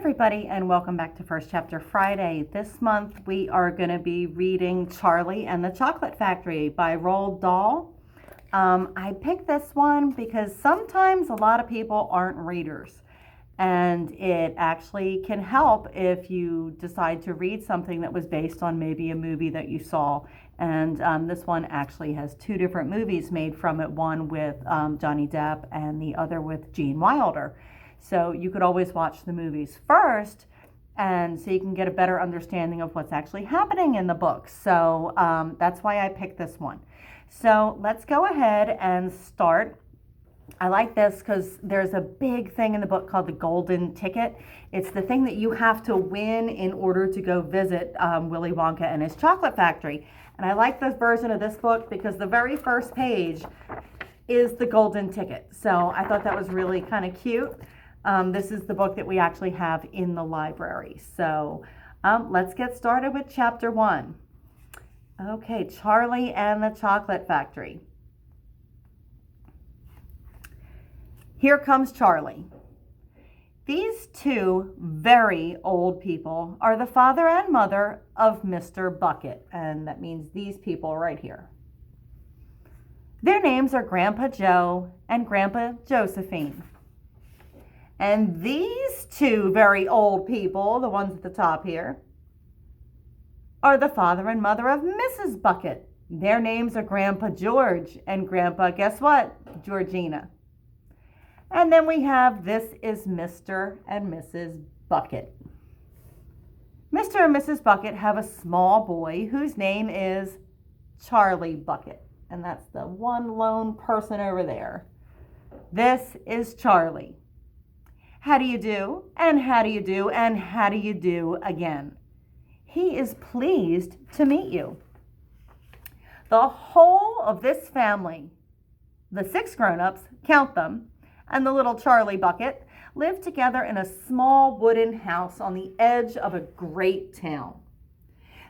everybody, and welcome back to First Chapter Friday. This month we are going to be reading Charlie and the Chocolate Factory by Roald Dahl. I picked this one because sometimes a lot of people aren't readers, and it actually can help if you decide to read something that was based on maybe a movie that you saw. And this one actually has two different movies made from it, one with Johnny Depp and the other with Gene Wilder. So you could always watch the movies first, and so you can get a better understanding of what's actually happening in the book. So that's why I picked this one. So let's go ahead and start. I like this because there's a big thing in the book called the golden ticket. It's the thing that you have to win in order to go visit Willy Wonka and his chocolate factory. And I like this version of this book because the very first page is the golden ticket. So I thought that was really kind of cute. This is the book that we actually have in the library. So let's get started with chapter 1. Okay, Charlie and the Chocolate Factory. Here comes Charlie. These two very old people are the father and mother of Mr. Bucket, and that means these people right here. Their names are Grandpa Joe and Grandpa Josephine. And these two very old people, the ones at the top here, are the father and mother of Mrs. Bucket. Their names are Grandpa George and Grandpa, guess what? Georgina. And then we have, this is Mr. and Mrs. Bucket. Mr. and Mrs. Bucket have a small boy whose name is Charlie Bucket. And that's the one lone person over there. This is Charlie. How do you do? And how do you do? And how do you do again? He is pleased to meet you. The whole of this family, the 6 grown-ups, count them, and the little Charlie Bucket, live together in a small wooden house on the edge of a great town.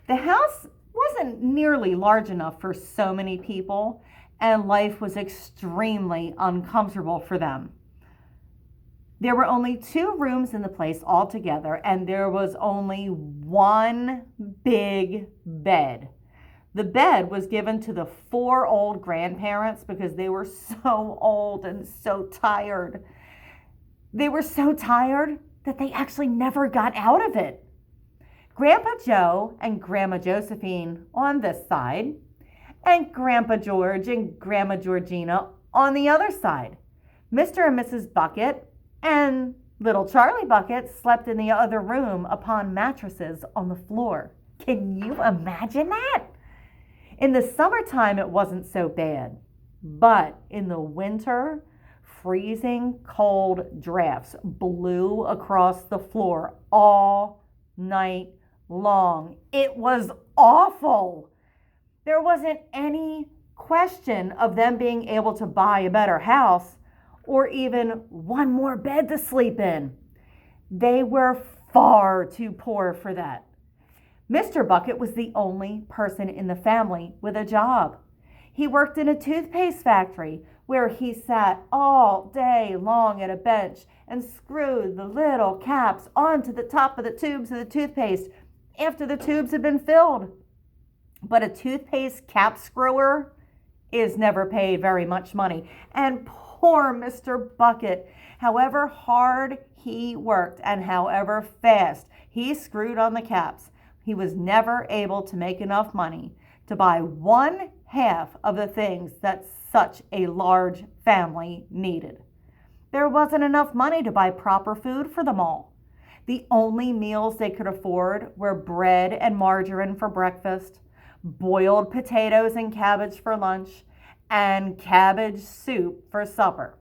The house wasn't nearly large enough for so many people, and life was extremely uncomfortable for them. There were only 2 rooms in the place altogether, and there was only one big bed. The bed was given to the 4 old grandparents because they were so old and so tired. They were so tired that they actually never got out of it. Grandpa Joe and Grandma Josephine on this side, and Grandpa George and Grandma Georgina on the other side. Mr. and Mrs. Bucket and little Charlie Bucket slept in the other room upon mattresses on the floor. Can you imagine that? In the summertime, it wasn't so bad. But in the winter, freezing cold drafts blew across the floor all night long. It was awful. There wasn't any question of them being able to buy a better house or even one more bed to sleep in. They were far too poor for that. Mr. Bucket was the only person in the family with a job. He worked in a toothpaste factory where he sat all day long at a bench and screwed the little caps onto the top of the tubes of the toothpaste after the tubes had been filled. But a toothpaste cap screwer is never paid very much money. And poor Mr. Bucket, however hard he worked and however fast he screwed on the caps, he was never able to make enough money to buy 1/2 of the things that such a large family needed. There wasn't enough money to buy proper food for them all. The only meals they could afford were bread and margarine for breakfast, boiled potatoes and cabbage for lunch, and cabbage soup for supper.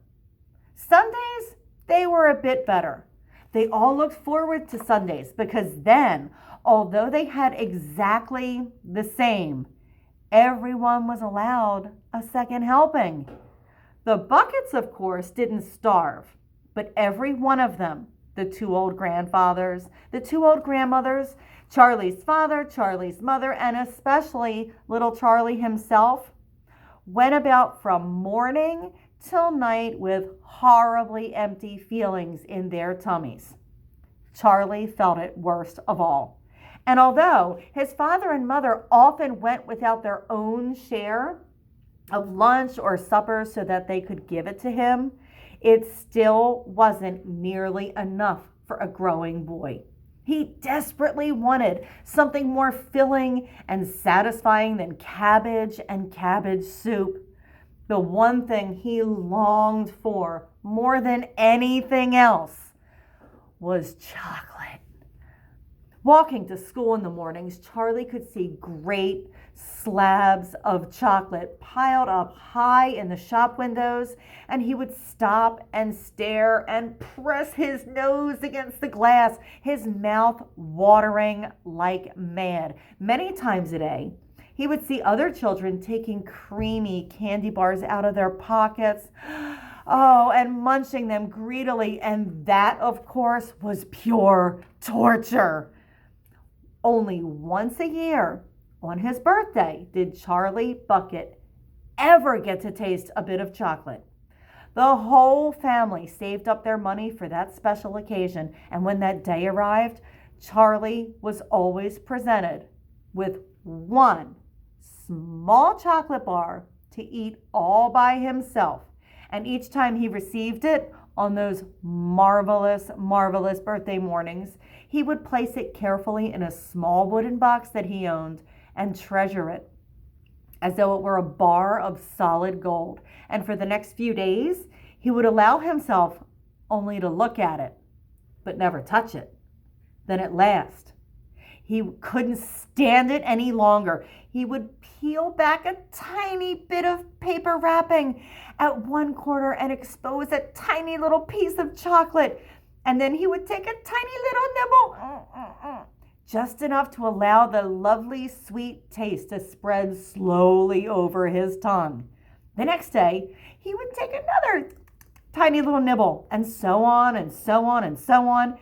Sundays, they were a bit better. They all looked forward to Sundays because then, although they had exactly the same, everyone was allowed a second helping. The Buckets, of course, didn't starve, but every one of them, the 2 old grandfathers, the 2 old grandmothers, Charlie's father, Charlie's mother, and especially little Charlie himself, went about from morning till night with horribly empty feelings in their tummies. Charlie felt it worst of all. And although his father and mother often went without their own share of lunch or supper so that they could give it to him, it still wasn't nearly enough for a growing boy. He desperately wanted something more filling and satisfying than cabbage and cabbage soup. The one thing he longed for more than anything else was chocolate. Walking to school in the mornings, Charlie could see great slabs of chocolate piled up high in the shop windows, and he would stop and stare and press his nose against the glass, his mouth watering like mad. Many times a day, he would see other children taking creamy candy bars out of their pockets, and munching them greedily, and that, of course, was pure torture. Only once a year, on his birthday, did Charlie Bucket ever get to taste a bit of chocolate. The whole family saved up their money for that special occasion, and when that day arrived, Charlie was always presented with one small chocolate bar to eat all by himself. And each time he received it on those marvelous, marvelous birthday mornings, he would place it carefully in a small wooden box that he owned and treasure it as though it were a bar of solid gold. And for the next few days, he would allow himself only to look at it, but never touch it. Then at last, he couldn't stand it any longer. He would peel back a tiny bit of paper wrapping at one corner and expose a tiny little piece of chocolate. And then he would take a tiny little nibble, just enough to allow the lovely sweet taste to spread slowly over his tongue. The next day, he would take another tiny little nibble, and so on and so on and so on.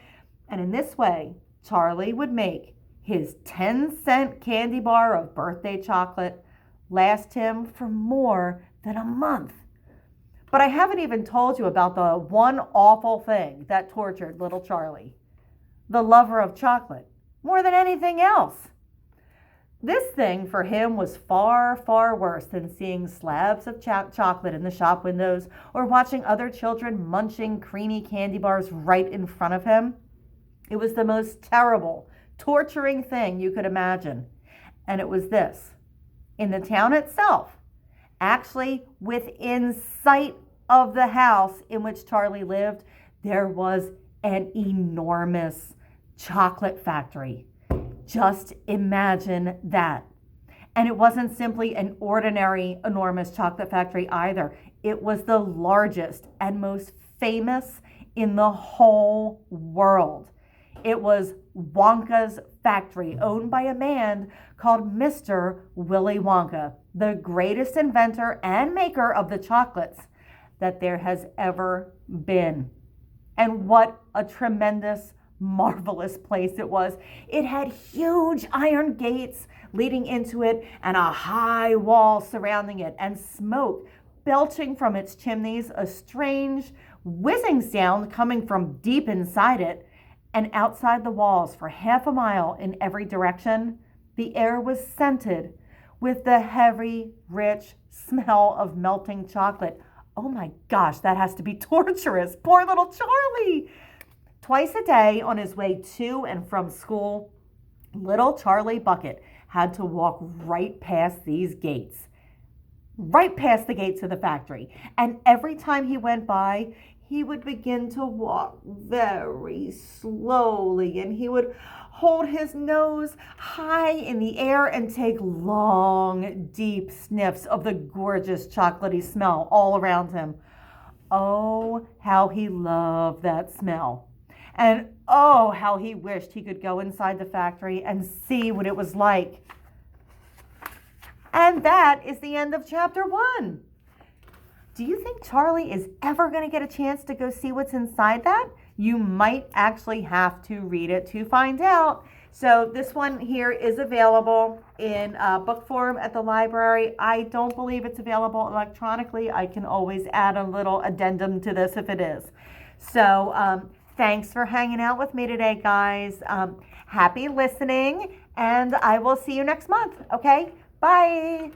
And in this way, Charlie would make his 10-cent candy bar of birthday chocolate last him for more than a month. But I haven't even told you about the one awful thing that tortured little Charlie. The lover of chocolate, more than anything else. This thing for him was far, far worse than seeing slabs of chocolate in the shop windows or watching other children munching creamy candy bars right in front of him. It was the most terrible, torturing thing you could imagine. And it was this. In the town itself, actually within sight of the house in which Charlie lived, there was an enormous chocolate factory. Just imagine that. And it wasn't simply an ordinary enormous chocolate factory either. It was the largest and most famous in the whole world. It was Wonka's factory, owned by a man called Mr. Willy Wonka, the greatest inventor and maker of the chocolates that there has ever been. And what a tremendous, marvelous place it was. It had huge iron gates leading into it and a high wall surrounding it, and smoke belching from its chimneys, a strange whizzing sound coming from deep inside it. And outside the walls for half a mile in every direction, the air was scented with the heavy, rich smell of melting chocolate. Oh my gosh, that has to be torturous. Poor little Charlie. Twice a day on his way to and from school, little Charlie Bucket had to walk right past these gates, right past the gates of the factory. And every time he went by, he would begin to walk very slowly, and he would hold his nose high in the air and take long, deep sniffs of the gorgeous chocolatey smell all around him. Oh, how he loved that smell. And oh, how he wished he could go inside the factory and see what it was like. And that is the end of chapter 1. Do you think Charlie is ever going to get a chance to go see what's inside that? You might actually have to read it to find out. So this one here is available in book form at the library. I don't believe it's available electronically. I can always add a little addendum to this if it is. So Thanks for hanging out with me today, guys. Happy listening, and I will see you next month. Okay? Bye.